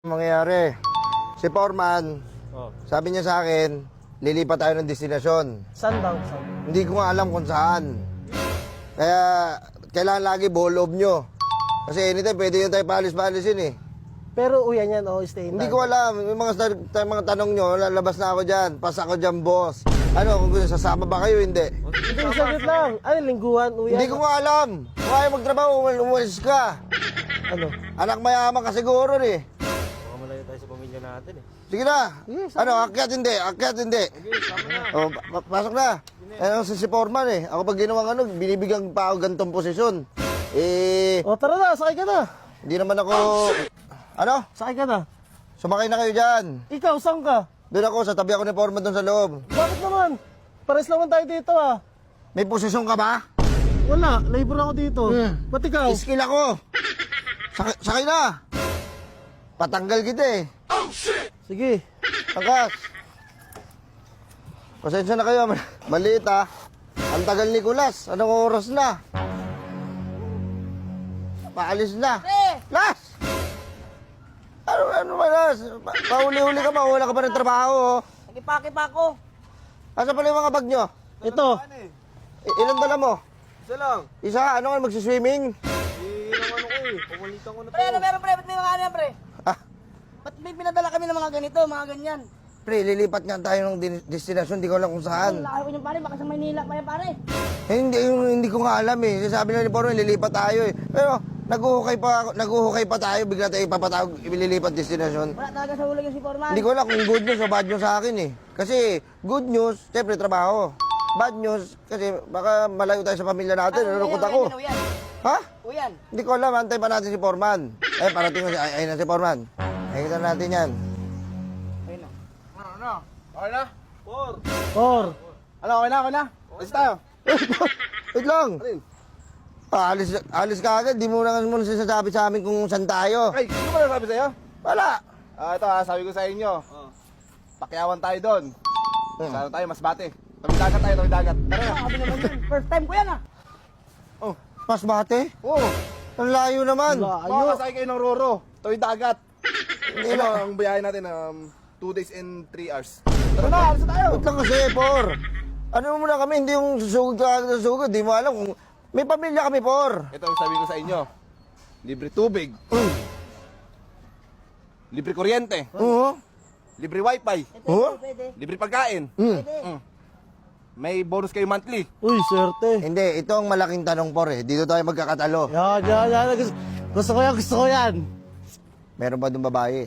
Mangyayari, si Foreman, sabi niya sa akin, lilipat tayo ng destinasyon. Saan bang? Saan? Hindi ko nga alam kung saan. Kaya, kailangan lagi buo loob nyo. Kasi anytime, pwede yun tayo palis-palisin eh. Pero uyan yan, stay in Hindi time. ko alam. Yung mga tanong nyo, lalabas na ako dyan. Pas ako dyan, boss. Ano, kung gusto, sasama ba kayo, hindi? Hindi, saglit lang. Ano, lingguhan, uyan? Hindi ko nga alam. Kung ayaw magtrabaho, umalis ka. Ano? Anak mayaman ka siguro eh. Baka malayo tayo sa pamilya natin eh. Sige na. Yes, Ano, akyat hindi, akyat hindi. Sige, sama na. O, pasok na. Ano si Foreman eh. Ako pag ginawang ano, binibigyan pa ako gantong posisyon. Eh, O, tara na, sakay ka na. hindi naman ako... Ano? Sakay ka na. Sumakay na kayo dyan. Ikaw, saan ka? Doon ako, sa tabi ako ni Foreman doon sa loob. Bakit naman? Pares naman tayo dito May posisyon ka ba? Wala, labor ako dito. Ba't ikaw? Skill ako. Sakay na. Patanggal kita eh. Sige. Takas. Pasensya na kayo. Maliit ah. Ang tagal ni Kulas. Anong oras na? Paalis na. Las! Ano ba, Las? Pauli-uli ka ba? Wala ka pa ng trabaho. Nagipake pa ako. Asa pala yung mga bag nyo? Ito. Ilan dala mo? Isa lang. Isa? Ano nga magsiswimming? Ilang ano ko eh. Pumalitan ko na to. Pre, ano meron pre? Ba't may mga ano yan, pre? Ah, Ba't may pinadala kami ng mga ganito, mga ganyan? pre, lilipat nga tayo ng destinasyon. Di ko alam kung saan. Laki ko yung pare, baka sa Maynila pa yan, pare. Hindi ko nga alam eh. Sabi na ni Poro, lilipat tayo eh. Pero naguhukay pa tayo, bigla tayo ipapatawag, ililipat destinasyon. Wala talaga sa ulo yung si Foreman. Hindi ko alam kung good news o bad news sa akin eh. Kasi good news, siyempre trabaho. Bad news, kasi baka malayo tayo sa pamilya natin, nalulungkot ako. Uyan, Ha? uyan. Hindi ko alam, antay pa natin si Foreman. Eh, parating na ayun na si Foreman. Nakikita natin yan. Ayun na. Ano? Okay na? Por. Or. Ano, okay na? Alis tayo. Wait lang. Alin? Alis ka agad, di mo na muna sinasabi sa amin kung saan tayo. Ay, ano ba nasabi sa'yo? Wala. Ito sabi ko sa inyo. Pakyawan tayo doon. Sana tayo, Masbate. Tawid dagat tayo, tawid dagat. Tara na. Sabi naman yan. First time ko yan Oh, Masbate? oo. Ang layo naman. Makakasakay kayo ng Roro. Tawid dagat. Hindi Ano, na. ang biyahe natin, 2 days and 3 hours. Tara na, alis na tayo. Wait lang kasi, Por. Ano muna kami, hindi yung susugod ka agad sa sugod. Di mo alam kung... May pamilya kami, Por. Ito ang sabi ko sa inyo. Libre tubig. Libre kuryente. Oo. Libre wifi. Oo? Pwede. Libre pagkain. Pwede. May bonus kayo monthly. Uy, swerte. Hindi, ito ang malaking tanong, Por eh. Dito tayo magkakatalo. Yan. Gusto ko yan. Meron ba doon babae?